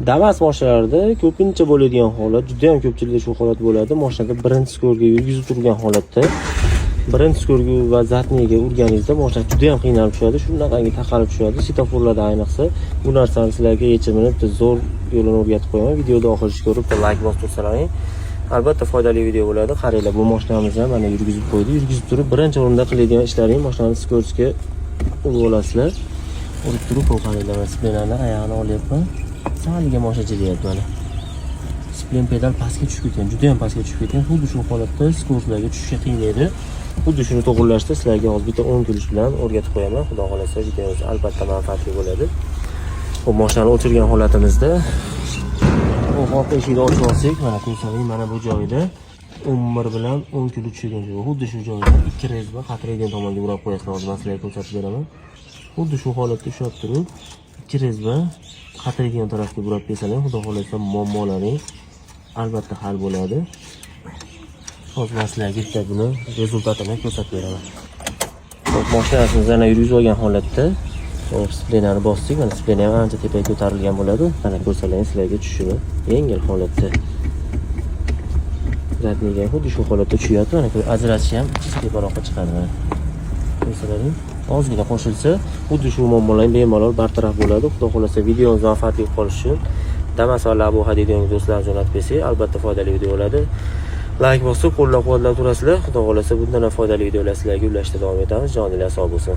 Damas mashinalarida ko'pincha bo'ladigan holat, juda ham ko'pchilikda shu holat bo'ladi. Mashinada birinchi skorga yurgizib turgan holatda birinchi skorga va zatniga urganingizda mashina juda ham qiynalib tushadi, shunaqangi taqalib tushadi. Svetoforlarda ayniqsa bu narsani sizlarga yechimini zo'r yo'lini o'rgatib qo'yaman. Videoni oxirigacha ko'rib, like bosib tursalaring. Albatta foydali video bo'ladi. Qaranglar, bu mashinamizni ham mana yurgizib qo'ydi. Yurgizib turib, birinchi o'rinda qiladigan ishlaring mashinani skorga urib olasizlar. Urib turib, qaranglar, splenlarni oyog'ini olyapman. Saliga mashina jilyapti mana. Splen pedal pastga tushib ketgan, juda ham pastga tushib ketgan. Xuddi shu holatda skorlarga tushishga qiynaydi. Xuddi shuni to'g'rilashda sizlarga hozir bitta 10 kulish bilan o'rgatib qo'yaman. Xudo xolasa videomiz albatta manfaatli bo'ladi. Bu mashinani o'chirgan holatimizda oq eshikni ochib olsak, mana ko'rsating, mana bu joyda 11 bilan 10 kilo tushgan joy. Xuddi shu joyda 2 rezba qatiraydigan tomonga urib qo'yasizlar. Hozir men sizlarga ko'rsatib beraman. Xuddi shu holatda ushlab turib, 2 rezba qatiraydigan tarafga burab bersalar, xudo xolasa muammolaring albatta hal bo'ladi. Hozir men sizlarga bitta buni rezultatini ko'rsatib beraman. Mashinamizni yana yurgizib olgan holatda splenani bosdik. Mana splen ham ancha tepaga ko'tarilgan bo'ladi. Mana ko'rsalaring sizlarga tushishini yengil holatda. Zatniga xuddi shu holatda tushyapti. Mana ajratishi ham teparoqqa chiqadi. Mana ko'rsalaring, ozgina qo'shilsa, xuddi shu muammolar bemalol bartaraf bo'ladi. Xudo xolasa videomiz manfaatli qolishi uchun Damas va Labu hadidiyongiz do'stlarga jo'natib bersangiz, albatta foydali video bo'ladi. Like bosib, qo'llab-quvvatlab turasizlar. Xudo xolasa bundan foydali videolar sizlarga ulashda davom etamiz. Joninglar sog' bo'lsin.